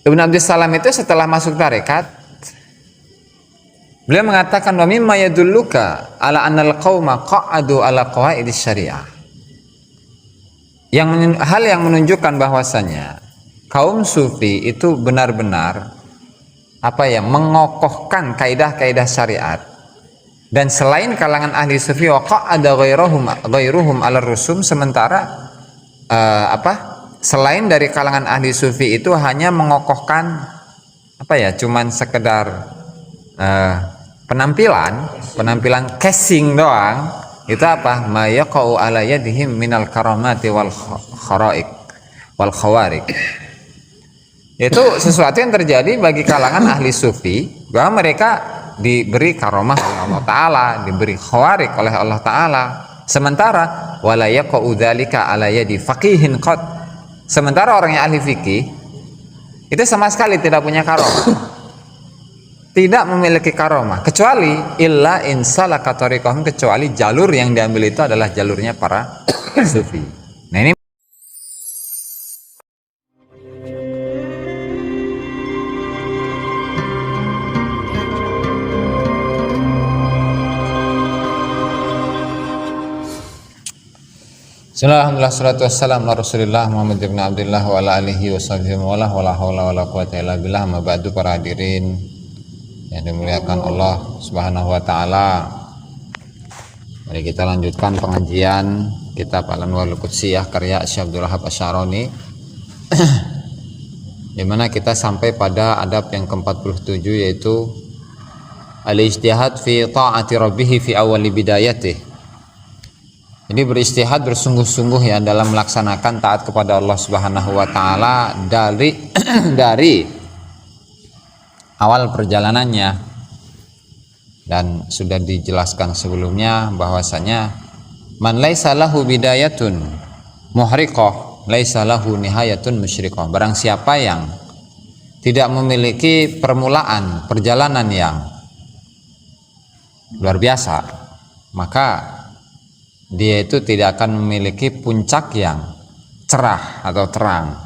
Ibnu Abdus Salam itu setelah masuk tarekat, beliau mengatakan wa mimma yadulluka ala annal qauma qa'adu ala qawaidis syariah. Hal yang menunjukkan bahwasanya kaum sufi itu benar-benar mengokohkan kaidah-kaidah syariat, dan selain kalangan ahli sufi wa qa'ada ghairuhum ala rusum, sementara selain dari kalangan ahli sufi itu hanya mengokohkan cuman sekedar penampilan casing doang. Itu ma yaqau ala yadihim minal karamati wal kharaik wal khawariq. Itu sesuatu yang terjadi bagi kalangan ahli sufi, bahwa mereka diberi karamah oleh Allah Ta'ala, diberi khawarik oleh Allah Ta'ala, sementara wala yaqau dzalika ala yadi faqihin qad. Sementara orang yang ahli fikih itu sama sekali tidak punya karamah, tidak memiliki karamah, kecuali illa insalaka tariqahum, kecuali jalur yang diambil itu adalah jalurnya para sufi. Nah, ini Alhamdulillah, salatu wassalamu ala Rasulillah Muhammad ibn Abdullah wa ala alihi wa sahbihi wa la hawla wa la quwwata illa billah. Ma ba'du, para hadirin yang dimuliakan Allah Subhanahu wa taala. Mari kita lanjutkan pengajian kitab Al-Anwarul Qudsiyah karya Syekh Abdul Wahhab Asy-Syarani. Di mana kita sampai pada adab yang ke-47, yaitu al-ijtihad fi ta'ati rabbih fi awal bidayatih. Jadi beristihad, bersungguh-sungguh ya dalam melaksanakan taat kepada Allah Subhanahu wa taala dari awal perjalanannya. Dan sudah dijelaskan sebelumnya bahwasanya man laisa lahu bidayatun muhriqah laisa lahu nihayatun musyriqah. Barang siapa yang tidak memiliki permulaan perjalanan yang luar biasa, maka dia itu tidak akan memiliki puncak yang cerah atau terang.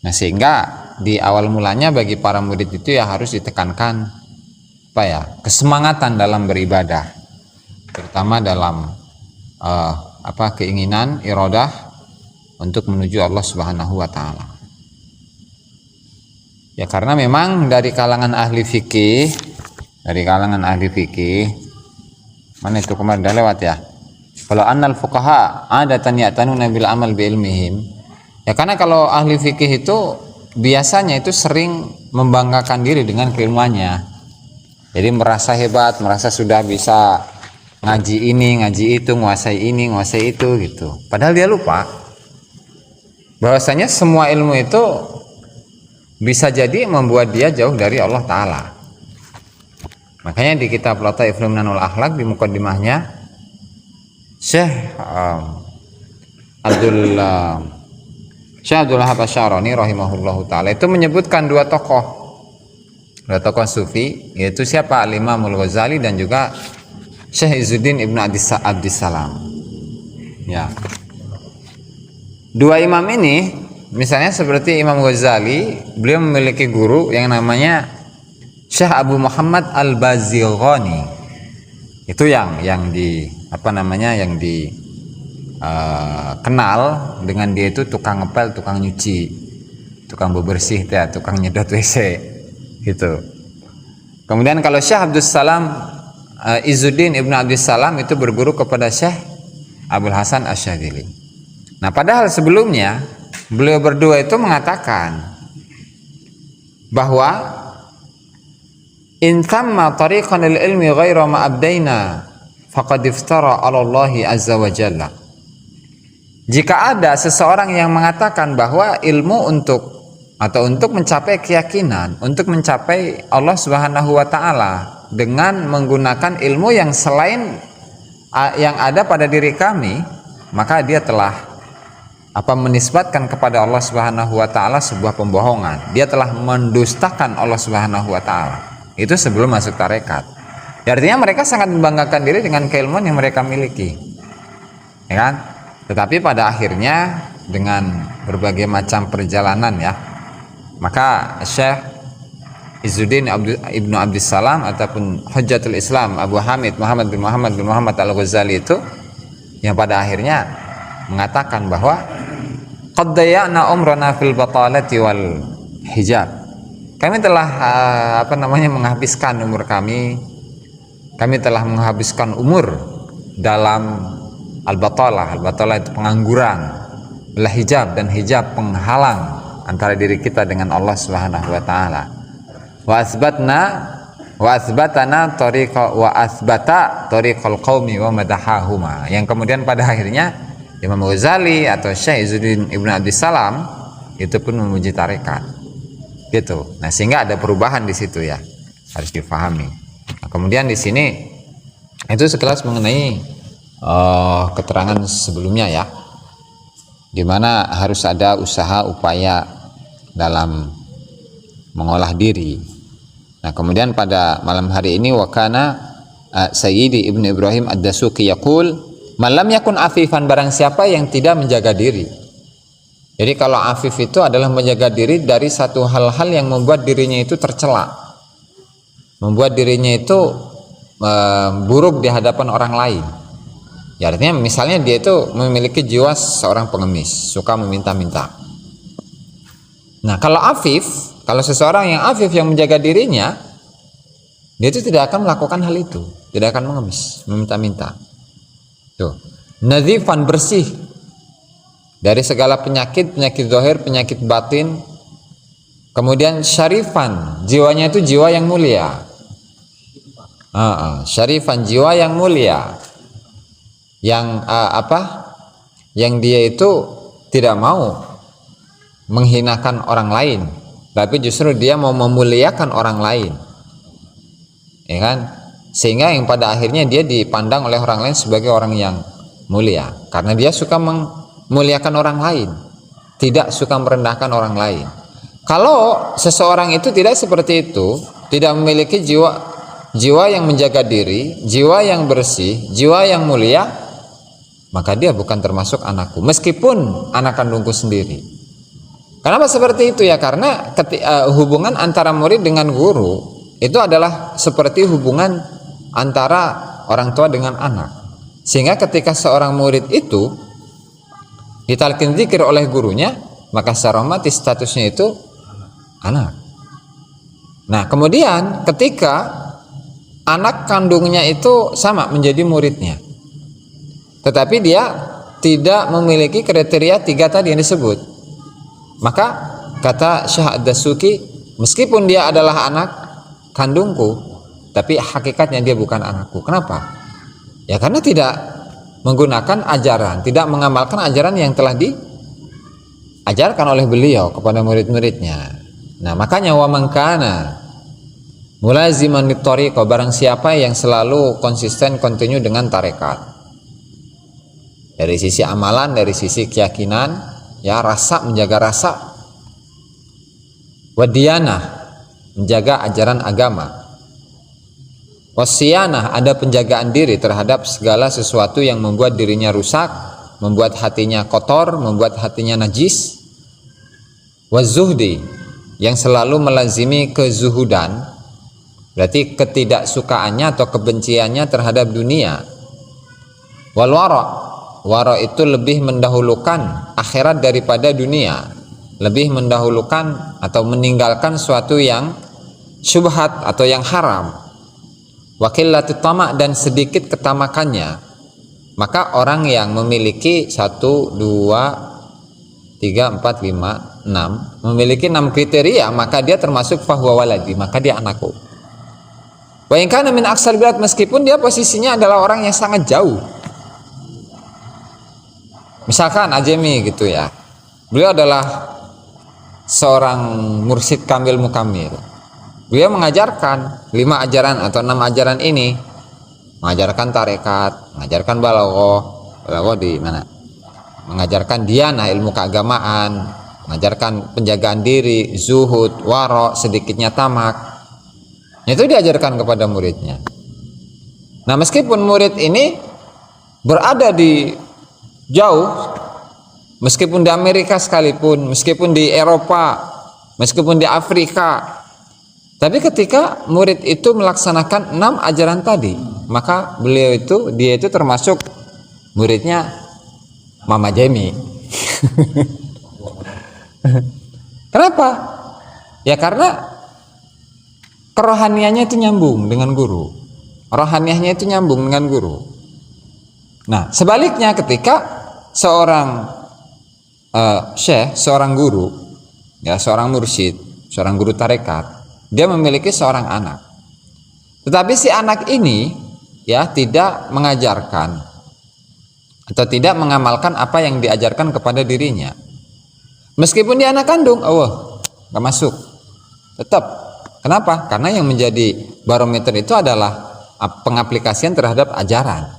Nah, sehingga di awal mulanya bagi para murid itu ya harus ditekankan kesemangatan dalam beribadah, terutama dalam keinginan iradah untuk menuju Allah Subhanahu wa taala. Ya, karena memang dari kalangan ahli fikih, mana itu kemarin udah lewat ya. Kalau annal fuqaha adatan ya'tanuna bil amal bi ilmihim. Ya, karena kalau ahli fikih itu biasanya itu sering membanggakan diri dengan keilmuannya. Jadi merasa hebat, merasa sudah bisa ngaji ini, ngaji itu, nguasai ini, nguasai itu gitu. Padahal dia lupa bahwasanya semua ilmu itu bisa jadi membuat dia jauh dari Allah Ta'ala. Makanya di kitab Lataiful Minanul Akhlaq, di mukaddimahnya Syekh Abdul Wahhab Asy-Syarani rahimahullahu taala itu menyebutkan dua tokoh sufi, yaitu siapa? Al-Imam Al-Ghazali dan juga Syekh Izzuddin Ibnu Abdis Salam. Ya. Dua imam ini, misalnya seperti Imam Ghazali, beliau memiliki guru yang namanya Syekh Abu Muhammad Al-Bazighani. Itu yang kenal dengan dia itu tukang ngepel, tukang nyuci, tukang bebersih, tukang nyedot WC gitu. Kemudian kalau Syekh Abdus Salam Izzuddin Ibnu Abdis Salam itu berguru kepada Syekh Abdul Hasan Asy-Syadzili. Nah, padahal sebelumnya beliau berdua itu mengatakan bahwa in thamma tariqan al-ilmi ghaira ma abdaina faqad iftara 'ala Allah azza wa jalla. Jika ada seseorang yang mengatakan bahwa ilmu untuk mencapai keyakinan, untuk mencapai Allah Subhanahu wa taala dengan menggunakan ilmu yang selain yang ada pada diri kami, maka dia telah menisbatkan kepada Allah Subhanahu wa taala sebuah pembohongan. Dia telah mendustakan Allah Subhanahu wa taala. Itu sebelum masuk tarekat. Ya, artinya mereka sangat membanggakan diri dengan keilmuan yang mereka miliki, ya kan? Tetapi pada akhirnya dengan berbagai macam perjalanan ya, Maka Syekh Izzuddin Ibnu Abdissalam ataupun Hujjatul Islam Abu Hamid Muhammad bin Muhammad Al-Ghazali itu yang pada akhirnya mengatakan bahwa qad dayana umrana fil batalati wal hijab. Kami telah menghabiskan umur kami telah menghabiskan umur dalam al-batalah itu pengangguran, wal hijab, dan hijab penghalang antara diri kita dengan Allah Subhanahu wa taala. Wa asbatana tariqal qaumi wa madahahuma. Yang kemudian pada akhirnya Imam Ghazali atau Syekh Izzuddin Ibnu Abdissalam itu pun memuji tarekat. Gitu. Nah, sehingga ada perubahan di situ ya. Harus difahami. Nah, kemudian di sini itu sekilas mengenai keterangan sebelumnya ya. Di mana harus ada usaha upaya dalam mengolah diri. Nah, kemudian pada malam hari ini wakana Sayyidi Ibnu Ibrahim Ad-Dasuki yaqul, "Man lam yakun afifan," barang siapa yang tidak menjaga diri. Jadi kalau afif itu adalah menjaga diri dari satu hal-hal yang membuat dirinya itu tercela, membuat dirinya itu buruk di hadapan orang lain. Ya, artinya misalnya dia itu memiliki jiwa seorang pengemis, suka meminta-minta. Nah, kalau seseorang yang afif yang menjaga dirinya, dia itu tidak akan melakukan hal itu, tidak akan mengemis, meminta-minta. Tuh, nadzifan, bersih dari segala penyakit zahir, penyakit batin. Kemudian syarifan, jiwanya itu jiwa yang mulia. Syarifan, jiwa yang mulia, yang yang dia itu tidak mau menghinakan orang lain, tapi justru dia mau memuliakan orang lain, ya kan? Sehingga yang pada akhirnya dia dipandang oleh orang lain sebagai orang yang mulia, karena dia suka memuliakan orang lain, tidak suka merendahkan orang lain. Kalau seseorang itu tidak seperti itu, tidak memiliki jiwa yang menjaga diri, jiwa yang bersih, jiwa yang mulia, maka dia bukan termasuk anakku, meskipun anak kandungku sendiri. Kenapa seperti itu ya? Karena hubungan antara murid dengan guru itu adalah seperti hubungan antara orang tua dengan anak. Sehingga ketika seorang murid itu ditalkin zikir oleh gurunya, maka secara otomatis statusnya itu anak. Nah, kemudian ketika anak kandungnya itu sama menjadi muridnya, tetapi dia tidak memiliki kriteria 3 tadi yang disebut, maka kata Syekh Ad-Dasuki, meskipun dia adalah anak kandungku, tapi hakikatnya dia bukan anakku. Kenapa? Ya karena tidak menggunakan ajaran, tidak mengamalkan ajaran yang telah diajarkan oleh beliau kepada murid-muridnya. Nah, makanya wa man kana mulaziman littariqah, barang siapa yang selalu konsisten, kontinu dengan tarekat, dari sisi amalan, dari sisi keyakinan, ya, rasa, menjaga rasa, wadiyanah, menjaga ajaran agama, wasiyanah, ada penjagaan diri terhadap segala sesuatu yang membuat dirinya rusak, membuat hatinya kotor, membuat hatinya najis, wazuhdi, yang selalu melazimi kezuhudan, berarti ketidaksukaannya atau kebenciannya terhadap dunia, wal wara itu lebih mendahulukan akhirat daripada dunia, lebih mendahulukan atau meninggalkan suatu yang syubhat atau yang haram, waqillatit tama, dan sedikit ketamakannya. Maka orang yang memiliki 1, 2, 3, 4, 5, 6 memiliki 6 kriteria, maka dia termasuk fahuwa waladi, maka dia anakku. Wa in kana min aqsal bilad, meskipun dia posisinya adalah orang yang sangat jauh, misalkan ajemi gitu ya, beliau adalah seorang mursyid kamil mukamil, beliau mengajarkan 5 ajaran atau 6 ajaran ini, mengajarkan tarekat, mengajarkan balaghah di mana, mengajarkan diyanah, ilmu keagamaan, mengajarkan penjagaan diri, zuhud, wara, sedikitnya tamak, itu diajarkan kepada muridnya. Nah, meskipun murid ini berada di jauh, meskipun di Amerika sekalipun, meskipun di Eropa, meskipun di Afrika. Tapi ketika murid itu melaksanakan 6 ajaran tadi, maka dia itu termasuk muridnya Mama Jemi. Kenapa? Ya karena kerohaniannya itu nyambung dengan guru. Rohaniahnya itu nyambung dengan guru. Nah, sebaliknya ketika seorang syekh, seorang guru, ya seorang mursyid, seorang guru tarekat, dia memiliki seorang anak. Tetapi si anak ini ya tidak mengajarkan atau tidak mengamalkan apa yang diajarkan kepada dirinya. Meskipun dia anak kandung, nggak masuk. Tetap. Kenapa? Karena yang menjadi barometer itu adalah pengaplikasian terhadap ajaran,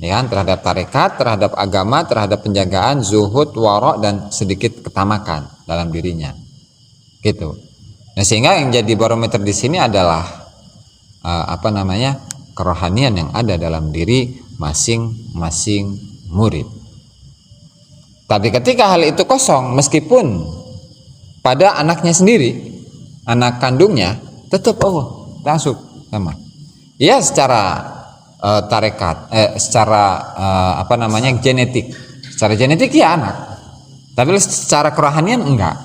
ya kan? Terhadap tarekat, terhadap agama, terhadap penjagaan, zuhud, wara, dan sedikit ketamakan dalam dirinya. Gitu. Nah, sehingga yang jadi barometer di sini adalah kerohanian yang ada dalam diri masing-masing murid. Tapi ketika hal itu kosong, meskipun pada anaknya sendiri, anak kandungnya, tetap masuk sama. Ya secara tarekat, genetik. Secara genetik ya anak. Tapi secara kerohanian enggak.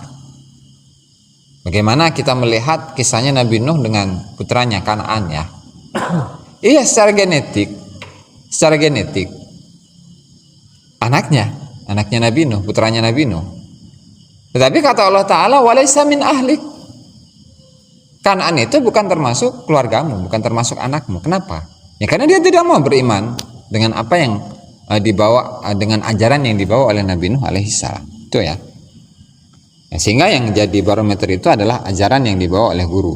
Bagaimana kita melihat kisahnya Nabi Nuh dengan putranya Kanaan ya. Iya secara genetik anaknya Nabi Nuh, putranya Nabi Nuh. Tetapi kata Allah Ta'ala, walaysa min ahlik. Kanaan itu bukan termasuk keluargamu, bukan termasuk anakmu. Kenapa? Ya karena dia tidak mau beriman dengan apa yang dibawa, dengan ajaran yang dibawa oleh Nabi Nuh alaihissalam. Itu ya. Sehingga yang jadi barometer itu adalah ajaran yang dibawa oleh guru.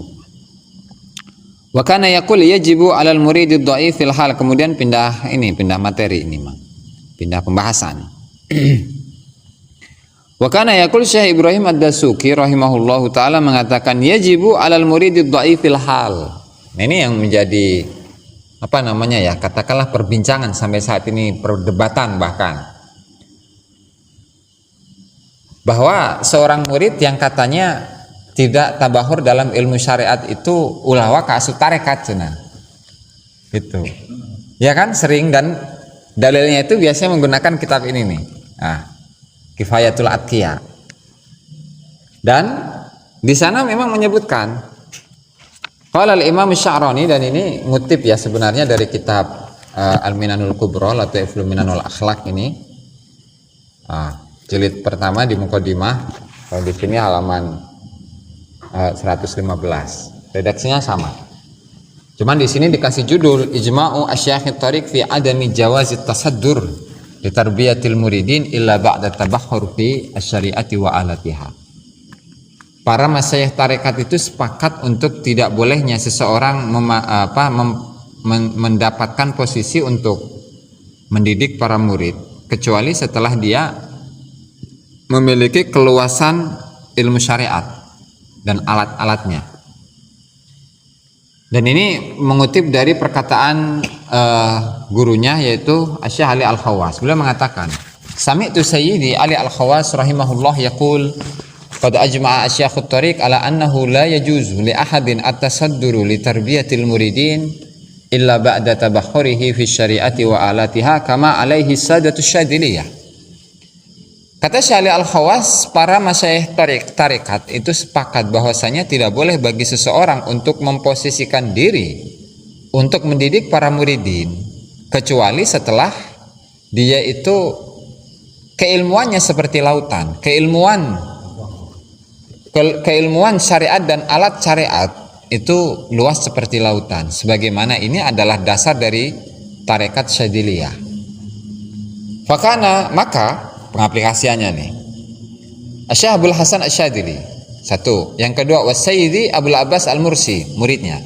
Wa kana yaqul yajibu 'alal muridid dha'ifil hal. Kemudian pindah materi ini, pindah pembahasan. Wa kana yaqul Syekh Ibrahim Ad-Dasuki rahimahullahu taala mengatakan yajibu 'alal muridid dha'ifil hal. Nah, ini yang menjadi katakanlah perbincangan sampai saat ini, perdebatan bahkan, bahwa seorang murid yang katanya tidak tabahur dalam ilmu syariat itu ulawa kasut tarekat cenah. Gitu. Ya kan sering, dan dalilnya itu biasanya menggunakan kitab ini nih. Kifayatul Atqiya. Dan di sana memang menyebutkan qala al-Imam Sya'rani, dan ini ngutip ya sebenarnya dari kitab Al-Minanul Kubra atau Iflu Minanul Akhlaq ini. Jilid pertama di Muqaddimah, kalau di sini halaman 115. Redaksinya sama. Cuman di sini dikasih judul Ijma'u Asyakhit Tariq fi adami jawazit tasaddur li tarbiyatil muridin illa ba'da tabahhur fi asy-syari'ati wa alatiha. Para masyayikh tarekat itu sepakat untuk tidak bolehnya seseorang mendapatkan posisi untuk mendidik para murid kecuali setelah dia memiliki keluasan ilmu syariat dan alat-alatnya. Dan ini mengutip dari perkataan gurunya, yaitu Syekh Ali Al-Khawas. Beliau mengatakan, Sami'tu Sayyidi Ali Al-Khawas rahimahullah yaqul qad ajma'a asyakhut tariq ala annahu la yajuzu li ahadin at-tasadduru li tarbiyatil muridin illa ba'da tabahhurihi fi syari'ati wa alatiha kama alaihi sadatu syadiliyah. Kata Syekh Ali Al-Khawas, para masyayikh tarekat itu sepakat bahwasanya tidak boleh bagi seseorang untuk memposisikan diri untuk mendidik para muridin kecuali setelah dia itu keilmuannya seperti lautan, keilmuan syariat dan alat syariat itu luas seperti lautan, sebagaimana ini adalah dasar dari tarekat Syadiliyah. Maka pengaplikasiannya nih, Syekh Abdul Hasan Asy-Syadzili, satu. Yang kedua, Wasayyidi Abul Abbas Al-Mursi, muridnya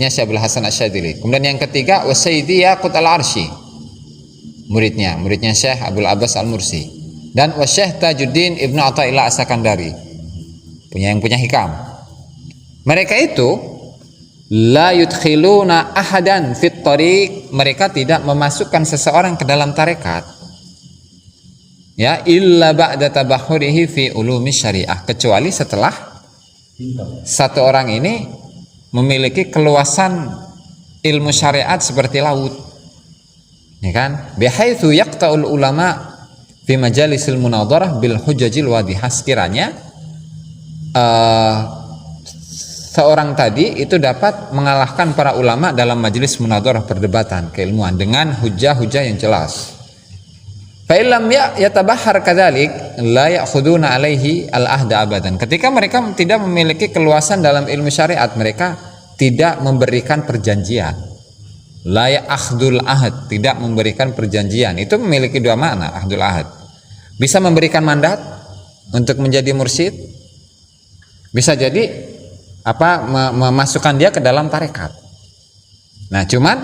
Syekh Abdul Hasan Asy-Syadzili. Kemudian yang ketiga, Wasayyidi Yaqut Al-Arsy, muridnya Syekh Abdul Abbas Al-Mursi. Dan Wasyekh Tajuddin Ibnu Athaillah As-Sakandari, yang punya hikam. Mereka itu la yudkhiluna ahadan fit tariq, mereka tidak memasukkan seseorang ke dalam tarekat ya, illa ba'da tabahurihi fi ulumi syariah, kecuali setelah satu orang ini memiliki keluasan ilmu syariat seperti laut, ya kan, bihaitsu yaqta'ul ulama fi majalisil munadharah bil hujajil wadihah, sekiranya seorang tadi itu dapat mengalahkan para ulama dalam majelis munadharah, perdebatan keilmuan dengan hujah-hujah yang jelas. Fa illam yatabahhar kadzalik la ya'khuduna alaihi al-ahda abadan. Ketika mereka tidak memiliki keluasan dalam ilmu syariat, mereka tidak memberikan perjanjian. La ya'khdul ahad, tidak memberikan perjanjian. Itu memiliki dua makna, ahdul ahad. Bisa memberikan mandat untuk menjadi mursyid, bisa jadi memasukkan dia ke dalam tarekat. Nah, cuman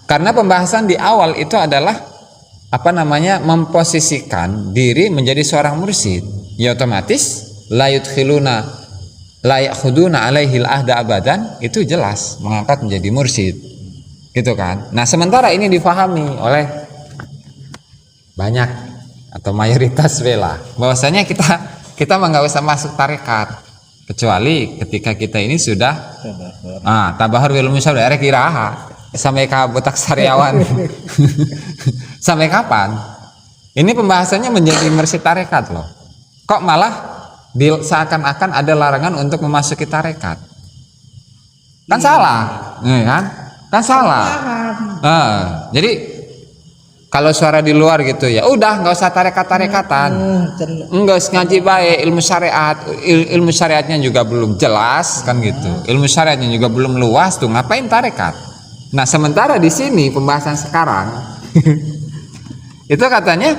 karena pembahasan di awal itu adalah memposisikan diri menjadi seorang mursyid, ya otomatis la yudkhiluna la ya'khuduna alaihi al-ahda abadan, itu jelas mengangkat menjadi mursyid, gitu kan. Nah, sementara ini difahami oleh banyak atau mayoritas bela bahwasanya kita mah nggak usah masuk tarekat kecuali ketika kita ini sudah tabahur bil musyawir kiraha sampai ke botak sariawan. Sampai kapan? Ini pembahasannya menjadi mursyid tarekat loh. Kok malah seakan-akan ada larangan untuk memasuki tarekat? Kan salah, kan salah. Jadi kalau suara di luar gitu ya, udah nggak usah tarekat-tarekatan, nggak usah ngaji baik ilmu syariatnya juga belum jelas kan gitu, ilmu syariatnya juga belum luas tuh, ngapain tarekat? Nah, sementara di sini pembahasan sekarang itu katanya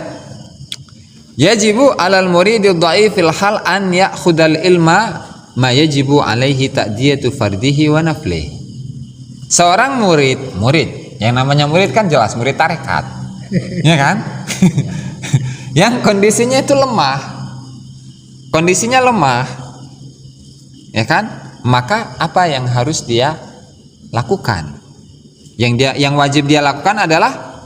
yajibu alal muridil dhaifil hal an ya'khudal ilma ma yajibu alaihi ta'diyatu fardihi wa naflihi. Seorang murid yang namanya murid kan jelas murid tarekat, ya kan? Yang kondisinya itu lemah, ya kan? Maka apa yang harus dia lakukan? Yang wajib dia lakukan adalah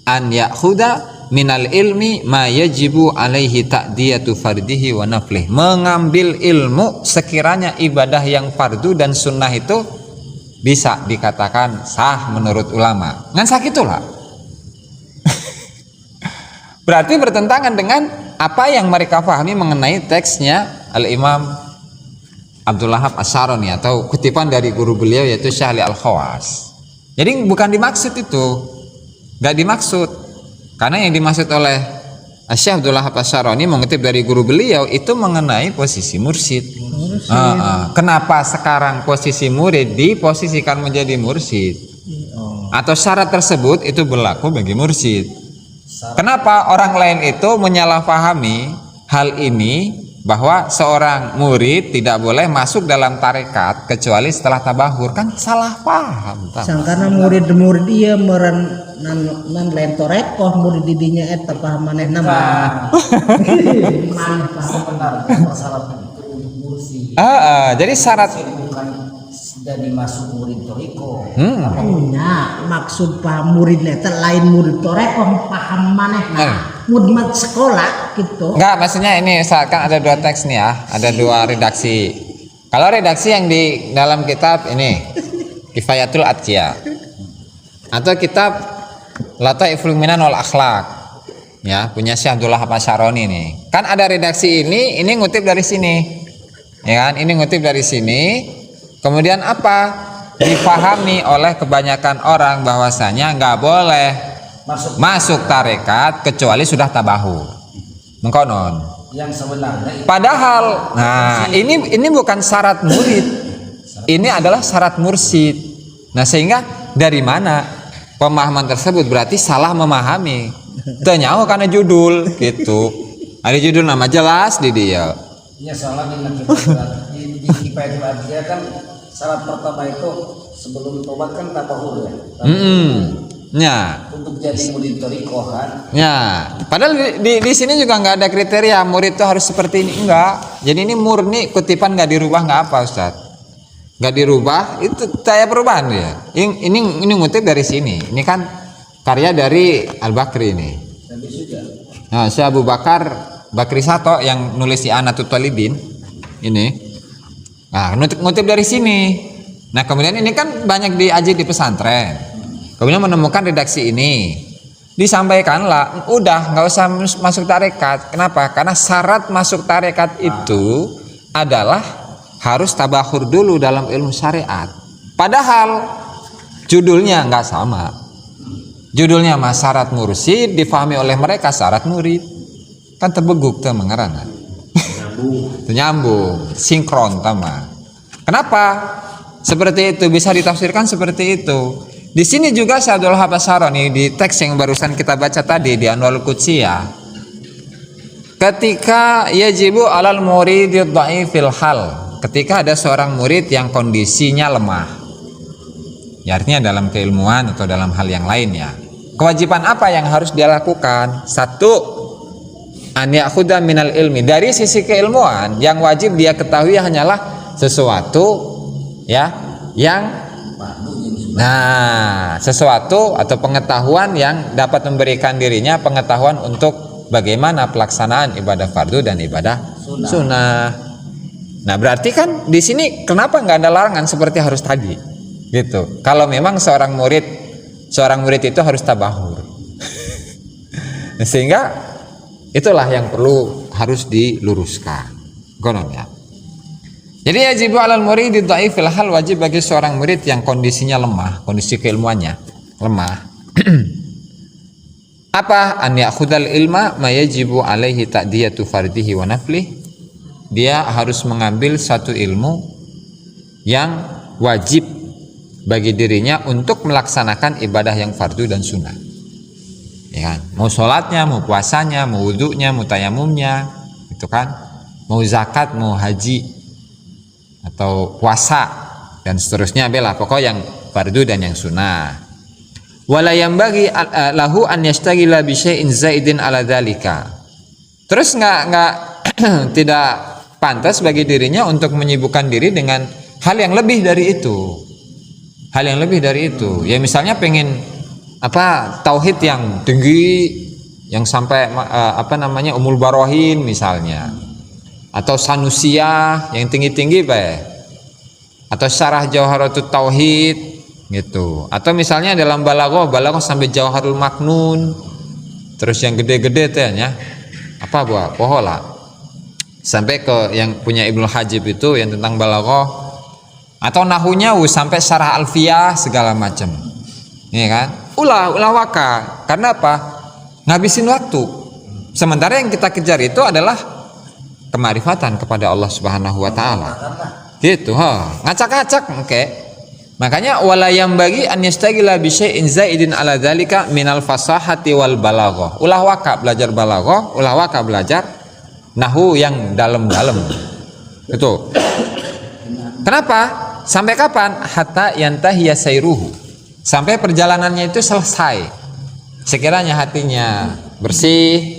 an ya'khudha minal ilmi ma yajibu alaihi ta'diyatu fardihi wa naflihi, mengambil ilmu sekiranya ibadah yang fardu dan sunnah itu bisa dikatakan sah menurut ulama. Ngan sah gitulah. Berarti bertentangan dengan apa yang mereka pahami mengenai teksnya Al-Imam Abdul Wahhab Asy-Syarani atau kutipan dari guru beliau yaitu Syekh Al-Khawas. Jadi bukan dimaksud itu, nggak dimaksud, karena yang dimaksud oleh Syekh Abdul Wahhab Asy-Syarani mengutip dari guru beliau itu mengenai posisi mursyid. Kenapa sekarang posisi murid diposisikan menjadi mursyid? Atau syarat tersebut itu berlaku bagi mursyid? Kenapa orang lain itu menyalahpahami hal ini, bahwa seorang murid tidak boleh masuk dalam tarekat kecuali setelah tabahur? Kan salah paham. Sangkana murid-murid dia meren nan lain torekoh murid didinya eta paham maneh nama. Mana sebenarnya persyaratan itu untuk mursyid. Jadi syarat bukan jadi masuk murid toriko. Nah, maksud paham muridnya itu lain murid toreko, paham maneh murid sekolah gitu. Enggak, maksudnya ini misalkan ada dua teks nih ya, ada dua redaksi. Kalau redaksi yang di dalam kitab ini Kifayatul Atqiya atau kitab Lataiful Minan wal Akhlaq, ya, punya Syekh Abdul Wahhab Asy-Syarani nih. Kan ada redaksi ini ngutip dari sini. Ya kan? Ini ngutip dari sini. Kemudian apa? Dipahami oleh kebanyakan orang bahwasanya nggak boleh masuk tarekat kecuali sudah tabahur. Mengkonon. Yang sebenarnya padahal, nah ini bukan syarat murid. Ini adalah syarat mursyid. Nah, sehingga dari mana pemahaman tersebut? Berarti salah memahami. Tanya karena judul gitu. Ada judul nama jelas di dia. Ya, soalnya di Kifayatul Atqiya kan syarat pertama itu sebelum tobat kan tabahur ya. Ya. Untuk jadi murid thariqah kan. Ya. Padahal di sini juga nggak ada kriteria murid itu harus seperti ini, enggak. Jadi ini murni kutipan, nggak dirubah, nggak apa, Ustaz. Nggak dirubah, itu saya perubahan ya. Ini ngutip dari sini. Ini kan karya dari Al-Bakri ini. Nah, Syekh Abu Bakar Bakri Sato yang nulis di Anatut Talibin ini, nah ngutip dari sini. Nah kemudian ini kan banyak diaji di pesantren, kemudian menemukan redaksi ini, disampaikanlah, udah nggak usah masuk tarekat. Kenapa? Karena syarat masuk tarekat itu adalah harus tabahur dulu dalam ilmu syariat. Padahal judulnya nggak sama. Judulnya mah syarat mursyid, difahami oleh mereka syarat murid. Kan terbeguk tuh mengerana. Nyambung, sinkron tama. Kenapa? Seperti itu bisa ditafsirkan seperti itu. Di sini juga Syekh Abdul Wahab Asy-Syarani di teks yang barusan kita baca tadi di Anwarul Qudsiyah. Ketika yajibu alal muridid dhaifil hal, ketika ada seorang murid yang kondisinya lemah. Ya artinya dalam keilmuan atau dalam hal yang lain ya. Kewajiban apa yang harus dia lakukan? Satu, an ya'khudha minal ilmi. Dari sisi keilmuan yang wajib dia ketahui hanyalah sesuatu ya yang sesuatu atau pengetahuan yang dapat memberikan dirinya pengetahuan untuk bagaimana pelaksanaan ibadah fardu dan ibadah sunnah. Nah berarti kan di sini kenapa nggak ada larangan seperti harus tadi gitu. Kalau memang seorang murid itu harus tabahur. Sehingga itulah yang harus diluruskan. Konon ya. Jadi yajibu alal murid dhaifil hal, wajib bagi seorang murid yang kondisinya lemah, kondisi keilmuannya lemah. Apa? An ya'khudal ilma ma yajibu alaihi ta'diyatu fardihi wa naflihi. Dia harus mengambil satu ilmu yang wajib bagi dirinya untuk melaksanakan ibadah yang fardu dan sunnah. Ya kan? Mau sholatnya, mau puasanya, mau wudunya, mau tayamumnya, itu kan? Mau zakat, mau haji atau puasa dan seterusnya, bela pokok yang fardu dan yang sunnah. Wala yambaghi lahu an yashtagila bi syai'in zaidin ala dzalika. Terus enggak tidak pantas bagi dirinya untuk menyibukkan diri dengan hal yang lebih dari itu. Hal yang lebih dari itu. Ya misalnya pengen tauhid yang tinggi yang sampai umul barohin misalnya. Atau sanusiyah yang tinggi-tinggi atau syarah jauharatut tauhid gitu, atau misalnya dalam balaghah sampai jauharul maknun, terus yang gede-gede tehnya pohola sampai ke yang punya Ibnu Hajib itu yang tentang balaghah, atau nahunya sampai syarah alfiyah segala macam, ya kan? Ulah waka. Karena apa? Ngabisin waktu. Sementara yang kita kejar itu adalah kemarifatan kepada Allah Subhanahu wa taala. Gitu, ngacak-ngacak Makanya wala yambagi an yastagila bi syai'in zaidin ala dzalika minal fasahati wal balaghah. Ulah waka belajar balaghah, ulah waka belajar nahwu yang dalam-dalam. Itu. Kenapa? Sampai kapan? Hatta yantahiya sayruhu. Sampai perjalanannya itu selesai. Sekiranya hatinya bersih,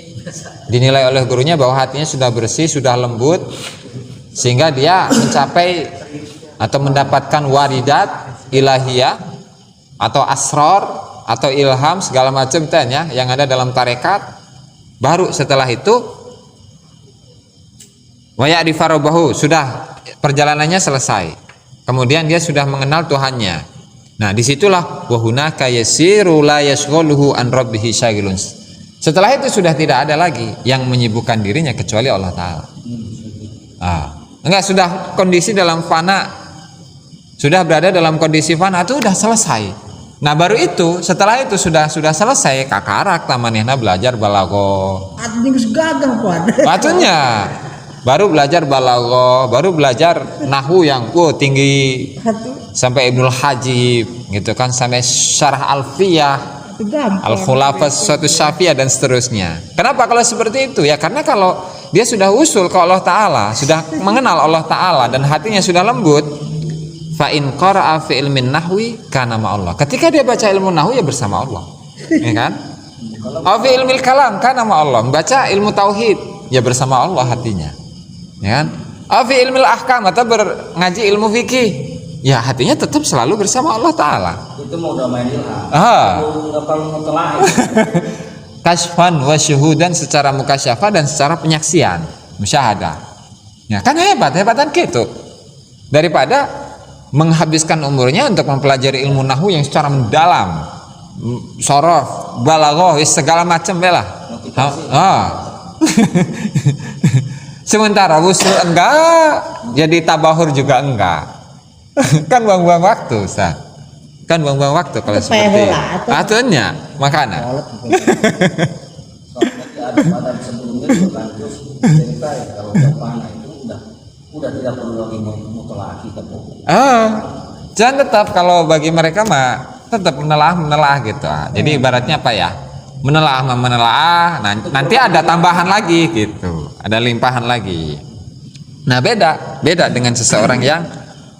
dinilai oleh gurunya bahwa hatinya sudah bersih, sudah lembut, sehingga dia mencapai atau mendapatkan waridat ilahiyah atau asrar atau ilham segala macam yang ada dalam tarekat. Baru setelah itu waya di farobahu, sudah perjalanannya selesai, kemudian dia sudah mengenal Tuhannya. Nah disitulah wahunaka yasiru la yashghuluhu an rabbihi syagilun. Setelah itu sudah tidak ada lagi yang menyibukkan dirinya kecuali Allah Ta'ala. Sudah kondisi dalam fana, sudah berada dalam kondisi fana itu sudah selesai. Nah baru itu, setelah itu sudah selesai kakarak tamanihna belajar balaghah. Batunya baru belajar balaghah, baru belajar nahwu yang tinggi sampai Ibnul Hajib gitu kan, sampai syarah alfiyah, Al-Khulafas suatu Syafiyah dan seterusnya. Kenapa kalau seperti itu? Ya karena kalau dia sudah usul ke Allah Ta'ala, sudah mengenal Allah Ta'ala dan hatinya sudah lembut, fa in qara'a fi ilmin nahwi kana ma'allah. Ketika dia baca ilmu nahwu ya bersama Allah. Ya kan? Fi ilmil kalam kana ma'allah. Membaca ilmu tauhid ya bersama Allah hatinya. Ya kan? Fi ilmil ahkam atau ngaji ilmu fikih, ya hatinya tetap selalu bersama Allah Ta'ala. Itu mau udah main ilham. Kasfan wa syuhudan, secara mukasyafah dan secara penyaksian, musyahadah. Ya kan hebatan gitu. Daripada menghabiskan umurnya untuk mempelajari ilmu nahwu yang secara mendalam, sorof, balaghah, segala macam belah. Sementara wusul enggak, jadi tabahur juga enggak. Kan buang-buang waktu, Ustaz. Kan buang-buang waktu kalau seperti atunya makanya. Soalnya ada pada sebelumnya juga bagus cerita ya, kalau depan itu udah tidak perlu lagi mutlak kita. Jangan tetap, kalau bagi mereka mah tetap menelaah gitu. Jadi ibaratnya apa ya? Menelaah, nanti ada tambahan lagi gitu. Ada limpahan lagi. Nah, beda dengan seseorang yang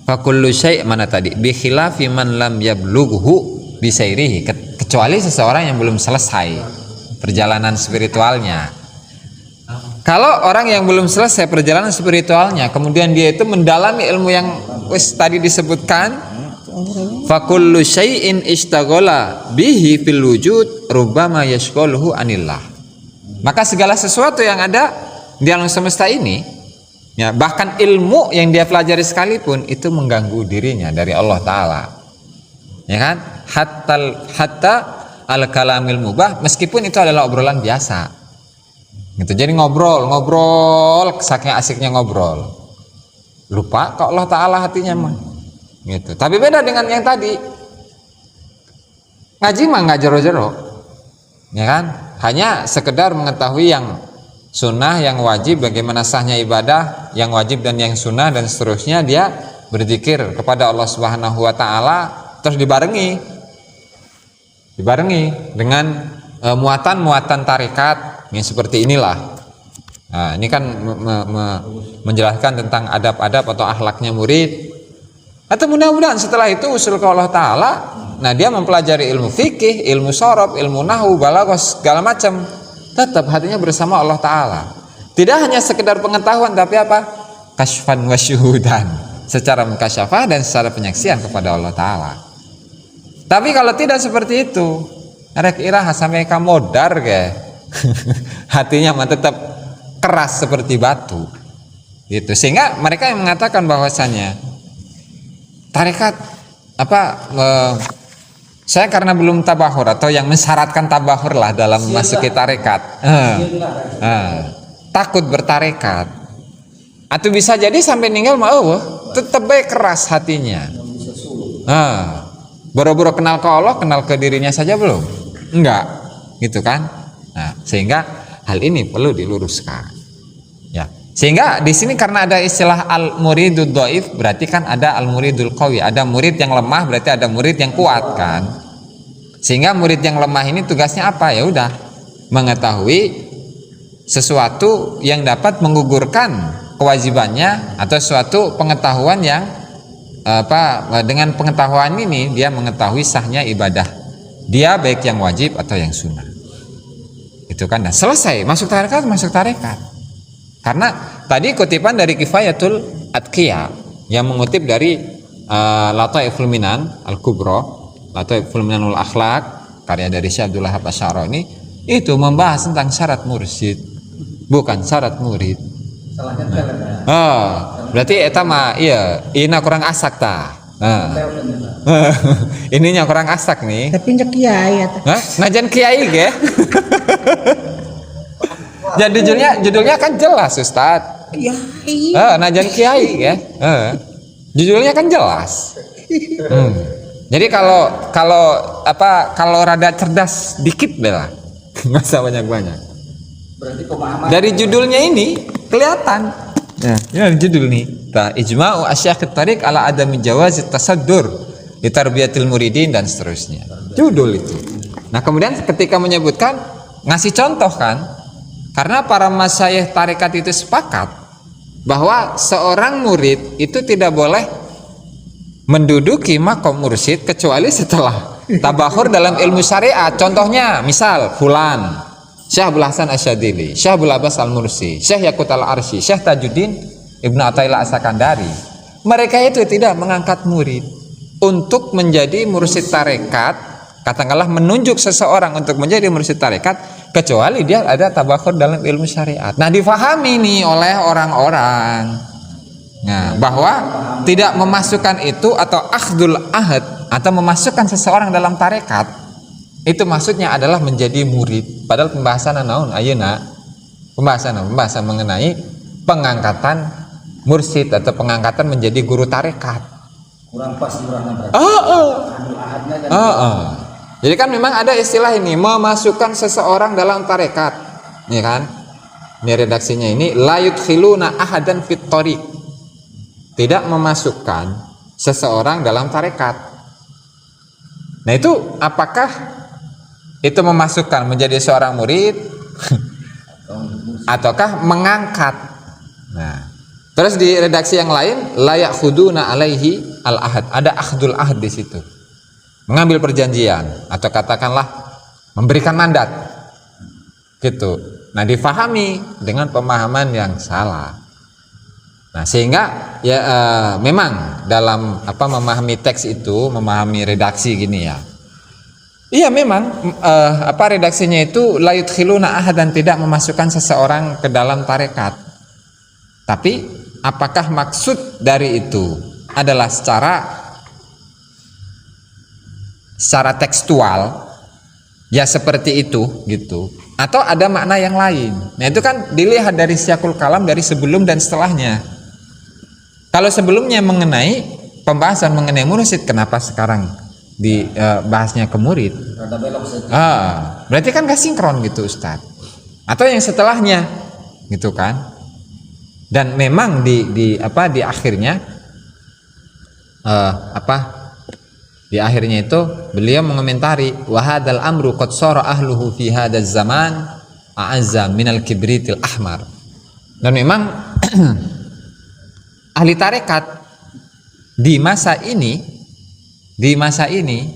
fakullu syai' mana tadi? Bi khilafi man lam yablughu bi sairihi, kecuali seseorang yang belum selesai perjalanan spiritualnya. Kalau orang yang belum selesai perjalanan spiritualnya, kemudian dia itu mendalami ilmu yang tadi disebutkan, fakullu syai'in istaghala bihi fil wujud rubbama yashghaluhu anillah. Maka segala sesuatu yang ada di alam semesta ini, ya, bahkan ilmu yang dia pelajari sekalipun itu mengganggu dirinya dari Allah Ta'ala, ya kan? Hatta al kalamil mubah, meskipun itu adalah obrolan biasa gitu. Jadi ngobrol saking asiknya ngobrol, lupa kok Allah Ta'ala hatinya mah gitu. Tapi beda dengan yang tadi, ngaji mah nggak jero-jero, ya kan? Hanya sekedar mengetahui yang sunnah, yang wajib, bagaimana sahnya ibadah, yang wajib dan yang sunnah dan seterusnya. Dia berzikir kepada Allah Subhanahu wa Ta'ala, terus dibarengi dengan muatan tarekat yang seperti inilah. Nah, ini kan menjelaskan tentang adab-adab atau akhlaknya murid. Atau mudah-mudahan setelah itu usul ke Allah Ta'ala, nah dia mempelajari ilmu fikih, ilmu sorof, ilmu nahwu, balaghah, segala macam, tetap hatinya bersama Allah Ta'ala. Tidak hanya sekedar pengetahuan, tapi apa? Kasfan wa syuhudan, secara mukasyafah dan secara penyaksian kepada Allah Ta'ala. Tapi kalau tidak seperti itu, rek iraha sampai kamodar ke hatinya mah tetap keras seperti batu gitu. Sehingga mereka yang mengatakan bahwasanya tarekat saya karena belum tabahur, atau yang mensyaratkan tabahur lah dalam memasuki tarekat, takut bertarekat, atau bisa jadi sampai meninggal mau tetap baik keras hatinya. Boro-boro kenal ke Allah, kenal ke dirinya saja belum, enggak gitu kan. Nah, sehingga hal ini perlu diluruskan, ya. Sehingga di sini karena ada istilah al-muridud dhaif, berarti kan ada al-muridul qawi, ada murid yang lemah, berarti ada murid yang kuat kan. Sehingga murid yang lemah ini tugasnya apa? Ya udah, mengetahui sesuatu yang dapat menggugurkan kewajibannya, atau suatu pengetahuan yang dengan pengetahuan ini dia mengetahui sahnya ibadah dia, baik yang wajib atau yang sunnah. Itu kan, nah, selesai masuk tarekat. Karena tadi kutipan dari Kifayatul Atqiya yang mengutip dari Lataiful Minan Al-Kubra, Lataiful Minanul Akhlaq, karya dari Syekh Abdul Wahab Asy-Syarani, itu membahas tentang syarat mursyid, bukan syarat murid. Berarti eta mah iya, ina kurang asak ta. Ininya kurang asak nih. Tapi nya kiai eta. Najan kiai ge. Jadi judulnya kan jelas, Ustaz. Kiai. Najan kiai ya. Judulnya kan jelas. Jadi kalau rada cerdas dikit bela, nggak usah banyak. Berarti pemahaman Dari judulnya ini kelihatan. Ya judul nih. Ijma'u asyakh tariq ala adami jawaz tasaddur li tarbiyatil muridin dan seterusnya. Judul itu. Nah, kemudian ketika menyebutkan, ngasih contoh kan, karena para masyayikh tarekat itu sepakat bahwa seorang murid itu tidak boleh menduduki maqam mursyid kecuali setelah tabahur dalam ilmu syariat. Contohnya misal fulan Syekh Abdul Hasan Asyadili, Syekh Abdul Abbas Al-Mursi, Syekh Yaqut Al-Arsy, Syekh Tajuddin Ibnu Athaillah As-Sakandari. Mereka itu tidak mengangkat murid untuk menjadi mursyid tarekat, katakanlah menunjuk seseorang untuk menjadi mursyid tarekat kecuali dia ada tabakur dalam ilmu syariat. Nah, difahami nih oleh orang-orang. Nah, bahwa tidak memasukkan itu atau akhdul ahad atau memasukkan seseorang dalam tarekat itu maksudnya adalah menjadi murid. Padahal pembahasan naon ayeuna pembahasan mengenai pengangkatan mursyid atau pengangkatan menjadi guru tarekat. Kurang pas kurang berarti. Jadi kan memang ada istilah ini memasukkan seseorang dalam tarekat, ya kan? Ini redaksinya ini la yudkhiluna ahadan fit thariq. Tidak memasukkan seseorang dalam tarekat. Nah, itu apakah itu memasukkan menjadi seorang murid ataukah mengangkat? Nah, terus di redaksi yang lain la yakhuduna alaihi al ahad. Ada akhdul ahad di situ. Mengambil perjanjian atau katakanlah memberikan mandat. Gitu. Nah, difahami dengan pemahaman yang salah. Nah, sehingga ya memang dalam memahami teks itu, memahami redaksi gini ya. Iya memang redaksinya itu la yudkhiluna ahadan, tidak memasukkan seseorang ke dalam tarekat. Tapi apakah maksud dari itu adalah secara tekstual ya seperti itu gitu, atau ada makna yang lain? Nah, itu kan dilihat dari siyakul kalam, dari sebelum dan setelahnya. Kalau sebelumnya mengenai pembahasan mengenai mursyid, kenapa sekarang dibahasnya ke murid? Berarti kan gak sinkron gitu Ustadz. Atau yang setelahnya gitu kan? Dan memang di akhirnya di akhirnya itu beliau mengomentari wa hadzal amru qad sara ahluhu fi hadzal zaman a'azza minal kibritil ahmar. Dan memang ahli tarekat di masa ini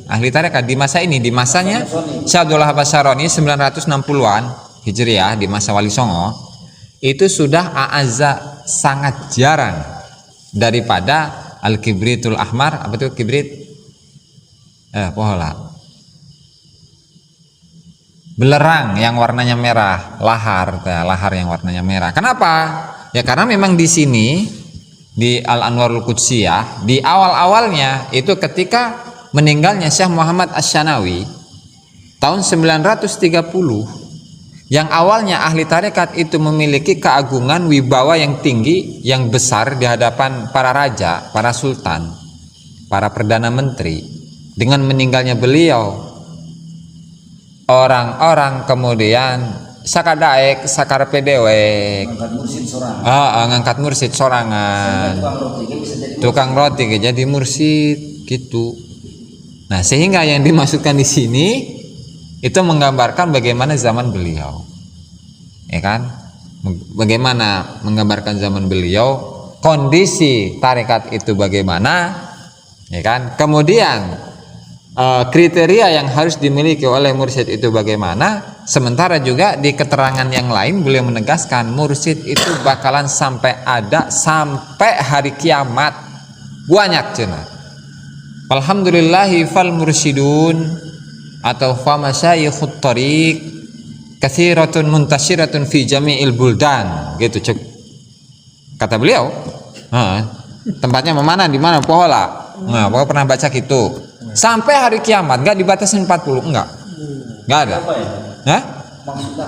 ahli tarekat di masa ini, di masanya Syekh Abdullah Basyaroni 960-an Hijriah, di masa Wali Songo, itu sudah a'azza, sangat jarang daripada al-kibritul ahmar. Apa itu kibrit? Belerang yang warnanya merah, lahar yang warnanya merah. Kenapa? Ya karena memang di sini di Al-Anwarul Qudsiyah di awal-awalnya itu ketika meninggalnya Syekh Muhammad Asy-Syanawi tahun 930, yang awalnya ahli tarekat itu memiliki keagungan wibawa yang tinggi, yang besar di hadapan para raja, para sultan, para perdana menteri. Dengan meninggalnya beliau, orang-orang kemudian sakadaek sakarpe dewek ngangkat mursyid sorangan, tukang roti jadi mursyid gitu. Nah, sehingga yang dimaksudkan di sini itu menggambarkan bagaimana zaman beliau, ya kan? Bagaimana menggambarkan zaman beliau, kondisi tarekat itu bagaimana, ya kan? Kemudian kriteria yang harus dimiliki oleh mursyid itu bagaimana. Sementara juga di keterangan yang lain beliau menegaskan mursyid itu bakalan sampai ada sampai hari kiamat, banyak cenah. Alhamdulillahi fal mursyidun atau fa masyayikhut thariq katsiratun muntasyiratun fi jami'il buldan, gitu cek kata beliau. Tempatnya mana, di mana? Pohola. Nah, Bapak pernah baca gitu. Sampai hari kiamat, enggak dibatasi 40, enggak ada. Hah? Maksudnya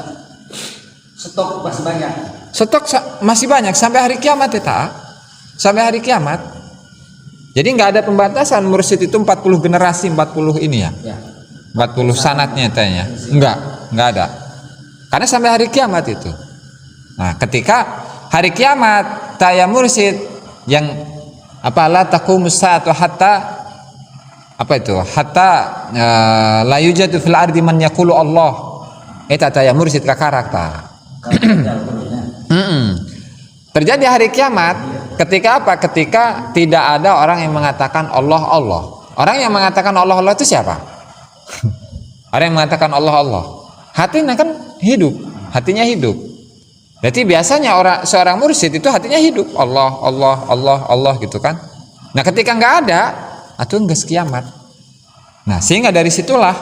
stok masih banyak. Stok masih banyak sampai hari kiamat ya, sampai hari kiamat. Jadi enggak ada pembatasan mursyid itu 40 generasi, 40 ini ya. 40 sanatnya tanya. Enggak ada. Karena sampai hari kiamat itu. Nah, ketika hari kiamat taya mursyid yang la taqumus saatu hatta la yujadu fil ardi man yaqulu Allah. Eta taya mursyid ka karakter. Terjadi hari kiamat ketika apa? Ketika tidak ada orang yang mengatakan Allah. Orang yang mengatakan Allah itu siapa? Orang yang mengatakan Allah. Hatinya kan hidup, hatinya hidup. Berarti biasanya seorang mursyid itu hatinya hidup, Allah gitu kan. Nah, ketika nggak ada, atau enggak kiamat. Nah, sehingga dari situlah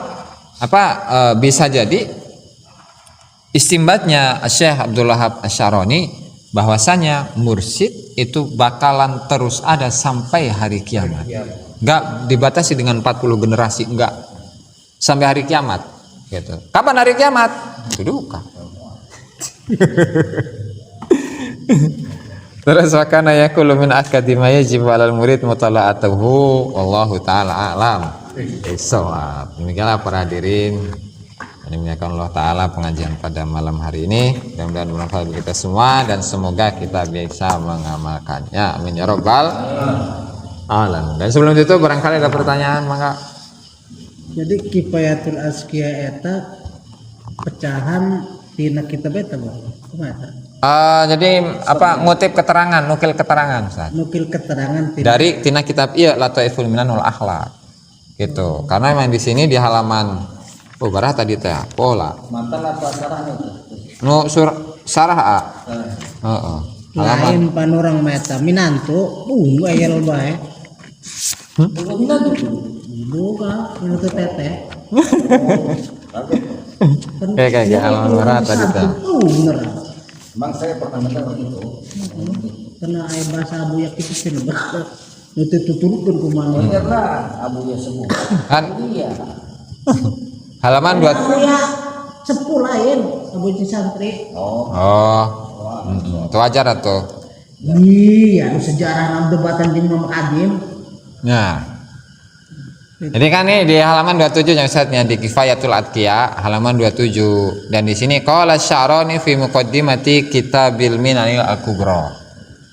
bisa jadi istimbatnya Syekh Abdul Wahab Asy-Syaroni bahwasanya mursyid itu bakalan terus ada sampai hari kiamat. Enggak dibatasi dengan 40 generasi, enggak. Sampai hari kiamat gitu. Kapan hari kiamat? Itu duka. Terus wakana yaqulu min akadima yajib 'alal murid mutala'atuhu wallahu taala alam. Shawab. Demikianlah para hadirin yang dimuliakan Allah taala pengajian pada malam hari ini. Mudah-mudahan bermanfaat bagi kita semua dan semoga kita bisa mengamalkannya. Amin ya rabbal alamin. Dan sebelum itu barangkali ada pertanyaan, maka Jadi kifayatul azkiya eta pecahan tina kitab eta Bang. Kumaha? jadi apa ngutip keterangan, nukil keterangan Ustaz. Nukil keterangan Dari tina kitab iya Lataiful Minan wal Akhlaq. Gitu. Karena memang di sini di halaman barah tadi teh pola. mantan apa sarahnya itu? Nu sarah a. Heeh. Lain panurang meta minantu, ayel bae. Buka, minantu teteh. Kayak halaman barah tadi teh. Bener. Emang saya pernah mendengar itu. Karena ayah bahasa abu ya kita sih itu tuturkan kumana. Benerlah Abu ya semua. Kan Iya. halaman 2. Abu ya sepul lain abu di santri. Oh. Itu wajar atau? Iya, sejarah nam debatan di Imam Kadim. Nah. Jadi kan nih di halaman 27 yang Ustaznya di Kifayatul Atqiya halaman 27 dan di sini qala Syaroni fi muqaddimati Kitabil Minanil Al-Kubra.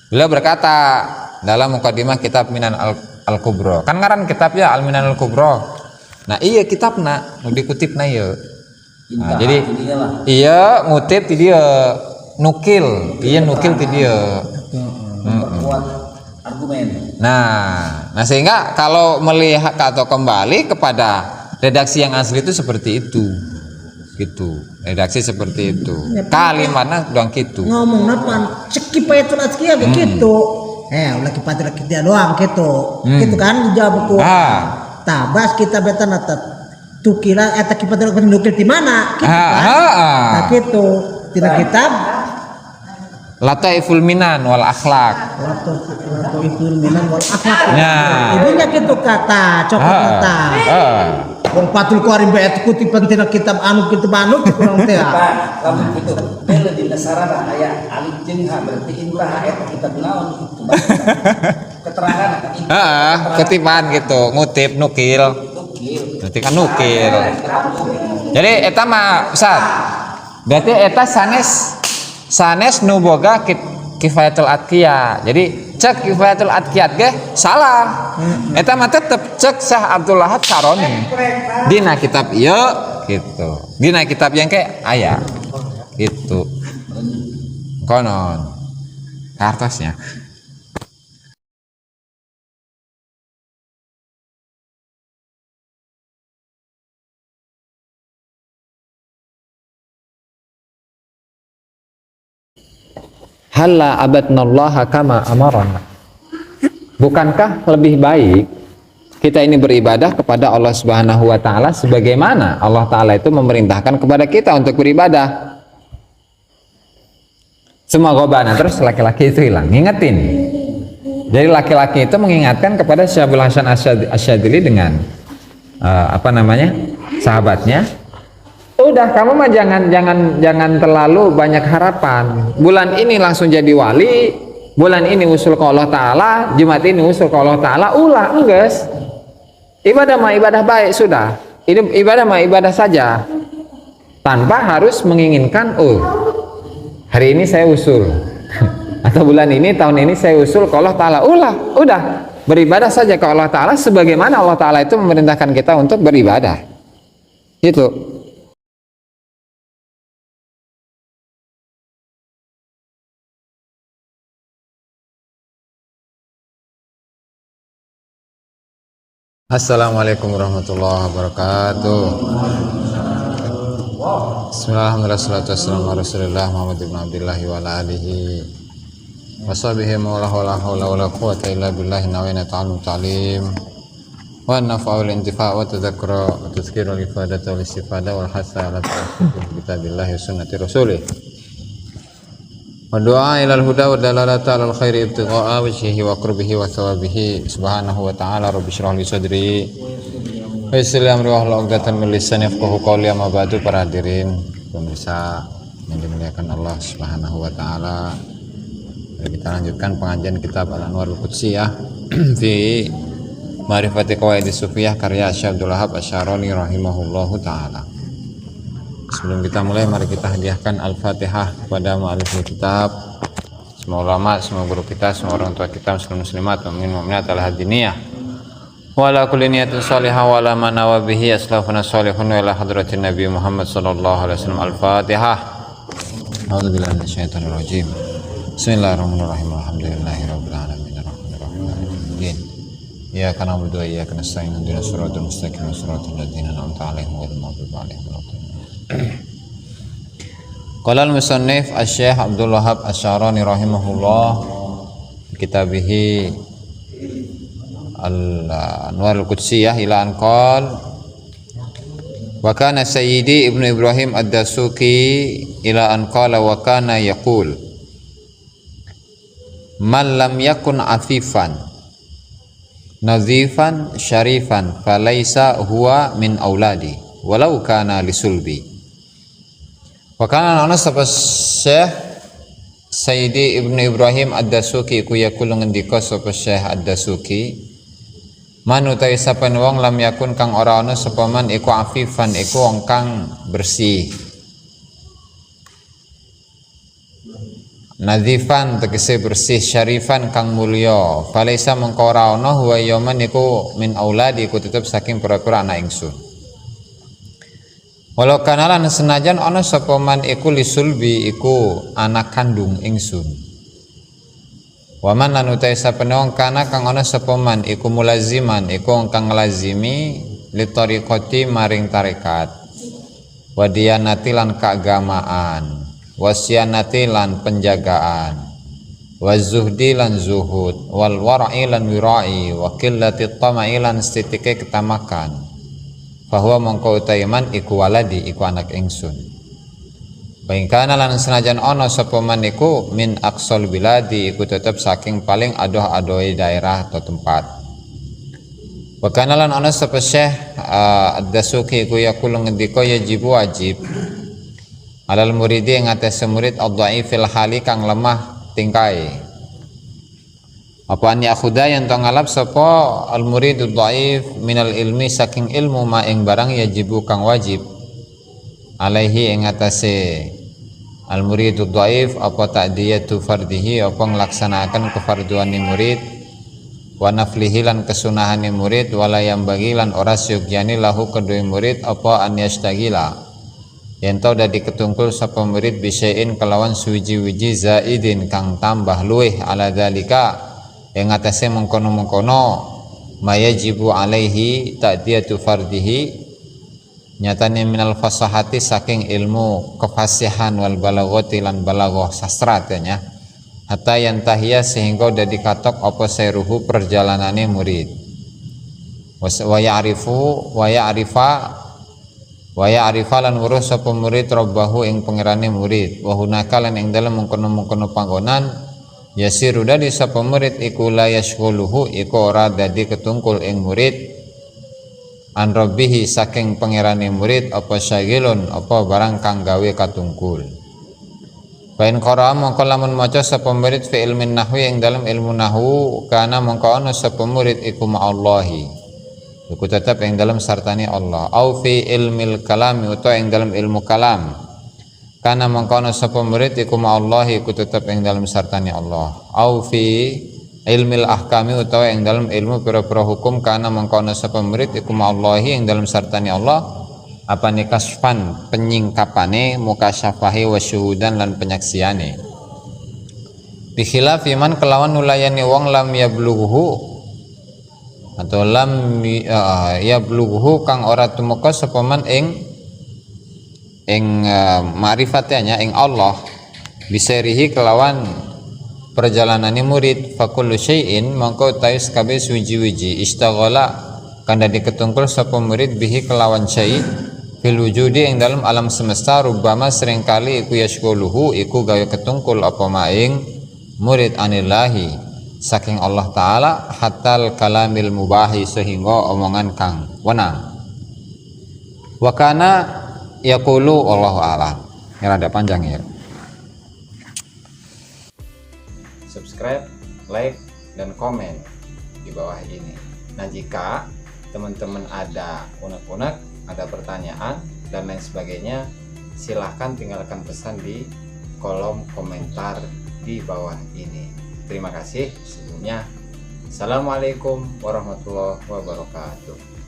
Beliau berkata dalam muqaddimah kitab Minan Al-Kubra. Kan ngaran kitabnya Al-Minan Al-Kubra. Nah, iya kitabna nu dikutipna ieu. Nah, jadi iya ngutip ti dieu, nukil, iya nukil ti dieu. Kuat argumen. Nah sehingga kalau melihat atau kembali kepada redaksi yang asli itu seperti itu, gitu. Redaksi seperti itu. Kalimatnya doang gitu. Ngomong napan kifayatul azkiya begitu. Ulah kifayatul azkiya doang gitu. Gitu kan dijawab ku. Tabas kita beta nata tukila eta kifayatul azkiya nukil di mana? Gitu kan. Nah gitu. Tina kitab Lataiful Minan wal Akhlaq. Lataiful Minan wal Akhlaq. Nah. Ibunya gitu kata, cokot kata. Wong patul ku ari bae kutipan tina kitab anu kurang teh. Pak, lamun kitu bela di nasarana aya alif jeung ha berarti intah eta kitab naon itu. Keterangan Ketipan gitu, ngutip nukil. Berarti kan nukil. Jadi eta mah Ustaz. Berarti eta sanes nu boga Kifayatul Atqiya. Jadi cek Kifayatul Atqiya ge salah. Eta mah tetep cek Syekh Abdul Wahab Asy-Syaroni. Dina kitab ieu gitu. Dina kitab yang ke aya gitu. Konon kartosnya. Halla abadnallaha kama amarana. Bukankah lebih baik kita ini beribadah kepada Allah Subhanahu wa taala sebagaimana Allah taala itu memerintahkan kepada kita untuk beribadah. Semua gobana terus laki-laki itu hilang. Ngingetin. Jadi laki-laki itu mengingatkan kepada Syabul Hasan Asy-Syadzili dengan sahabatnya. Udah kamu mah jangan terlalu banyak harapan. Bulan ini langsung jadi wali, bulan ini usul ke Allah Ta'ala, Jumat ini usul ke Allah Ta'ala, ulah enggeus. Ibadah mah ibadah baik sudah. Ibadah mah ibadah saja. Tanpa harus menginginkan, hari ini saya usul. Atau bulan ini, tahun ini saya usul ke Allah Ta'ala. Udah beribadah saja ke Allah Ta'ala sebagaimana Allah Ta'ala itu memerintahkan kita untuk beribadah. Gitu. Assalamualaikum warahmatullahi wabarakatuh. Bismillahirrahmanirrahim. Muhammad ibn Abdullah wa ala alihi wa sahbihi wa la hawla wa la quwwata illa billah nawina ta'allum ta'lim wa nafa'ul intifa' wa tadzakkura wa tazkira wal ifadata wal istifada wal hasa ala ta'assub kitabillahi sunnati rasulih wa du'a ilal huda wa dalalata alal khairi ibtigha'a wajhihi wa qurbihi wa thawabihi subhanahu wa ta'ala rabbi shrah li sadri wa yassir li amri wahlul 'uqdatam min lisani yafqahu qawli. Amma ba'du. Para hadirin pemirsa yang dimuliakan Allah Subhanahu wa taala, kita lanjutkan pengajian kitab Al-Anwarul Qudsiyah fi Ma'rifati Qawaidis Sufiyah karya Syekh Abdul Wahhab Asy-Syarani rahimahullahu taala. Sebelum kita mulai, mari kita hadiahkan Al-Fatihah kepada mu'alliful kitab, semua ulama, semua guru kita, semua orang tua kita, muslim muslimat, mukmin mukminat al-hadiniyah. Wa ala kulli niyatin shalihah wa ala man nawa bihi aslafuna shalihun wa ila hadratin Nabi Muhammad sallallahu alaihi wasallam. Al-Fatihah. A'udzubillahi minasyaitonir rajim. Bismillahirrahmanirrahim. Alhamdulillahirabbil alamin. Arrahmanirrahim. Maliki yaumiddin. Iyyaka na'budu wa iyyaka nasta'in. Ihdinas siratal mustaqim. Siratal ladzina an'amta 'alaihim ghairil maghdubi 'alaihim waladdallin. Qala al-musannif Asy-Syaikh Abdul Wahhab Asy-Syarani rahimahullah kitabihi Al-Anwarul Qudsiyah ila an qala wa kana Sayyidi Ibnu Ibrahim Ad-Dasuki ila an qala wa kana yaqul man lam yakun afifan nazifan syarifan falaisa huwa min auladi walau kana lisulbi. Wa kana ana sapa Syekh Sayyidi Ibnu Ibrahim Ad-Dasuki ku yakul ngendika sapa Syekh Ad-Dasuki, man utawi saben wong lam yakun kang ora ana sapa man iku afifan iku wong kang bersih, nazifan tegese bersih, syarifan kang mulya, falaisa mengko ora ana huwa yaman iku min auladi iku tetep saking pira-pira anak ingsun. Walau kanalan senajan ana sapa man iku lisulbi iku anak kandung ingsun. Waman lan utahe saben wong kana kang ana sapa man iku mulaziman iku wong kang nglazimi li tariqati maring tarekat. Wadiyanati lan keagamaan, wasyanati lan penjagaan, wazuhdi lan zuhud, wal wara'i lan wira'i, wa qillati tama'i lan setitike ketamakan. Bahwa mongko utahe man iku waladi iku anak ingsun. Baingkana lan senajan ana sapa man iku min aqsal biladi iku tetep saking paling adoh-adohe daerah atau tempat. Wa kana lan ana sapa Syekh Ad-Dasuki iku yaqul ngendika yajibu wajib alal muridi ing atase murid ad-dhaifil hali kang lemah tingkai. Apa an yakhuda yang to ngalap sapa al muridud dhaif minal ilmi saking ilmu ma ing barang yajibu kang wajib alaihi ing atase al muridud dhaif apa ta'diyatu fardihi apa nglaksanakaken kefarduane murid wa naflihi lan kesunahane murid wala yang bagi lan ora syugyani lahu kedue murid apa an yastagila yen to dadi ketungkul sapa murid bisain kelawan suwiji-wiji zaidin kang tambah luweh ala dzalika yang atase mengkono-mengkono mayajibu alaihi ta'diyatu fardihi nyatane minal fasahati saking ilmu kefasihan wal balaghati lan balaghah sastra tanya hatta yantahiya sehingga udah dikatok apa seruhu perjalanane murid wa ya'rifa lan weruh sapa murid rabbahu ing pangerane murid wa hunaka lan ing dalem mengkono-mengkono panggonan yasiru dadi sapa murid iku la yashghuluhu iku ora dadi ketungkul ing murid an rabbihi saking pangerane murid apa syagilun apa barang kang gawe katungkul. Bain qara mongko lamun maca sapa murid fi ilmin nahwi ing dalam ilmu nahwu kana mongko ana sapa murid iku ma'allahi iku tetep ing dalam sartani Allah au fi ilmil kalami utawa ing dalam ilmu kalam kana mengkono sapa murid iku ma'allahi iku tetep ing dalem sartane Allah au fi ilmil ahkami utawa ing dalem ilmu pira-pira hukum kana mengkono sapa murid iku ma'allahi ing dalem sartane Allah apa nikasfan penyingkapane mukasyafahi wa syuhudan lan penyaksiane bi khilafi man kelawan nulayani wong lam yablughu atau lam yablughu kang ora tumeka sapa man ing ma'rifatnya ing Allah biserihi kelawan perjalanane murid fakullu syai'in mangko tais kabeh suji-wiji istaghala kanda diketungkul sapa murid bihi kelawan syai fil wujudi ing dalam alam semesta rubbama seringkali iku yashghuluhu iku gawe ketungkul apa maing murid anillahi saking Allah taala hatal kalamil mubahi sehingga omongan kang wenang wa kana yaqulu Allahu a'lam. Ini rada panjang ya. Subscribe, like, dan komen di bawah ini. Nah, jika teman-teman ada unek-unek, ada pertanyaan dan lain sebagainya, silahkan tinggalkan pesan di kolom komentar di bawah ini. Terima kasih sebelumnya. Assalamualaikum warahmatullahi wabarakatuh.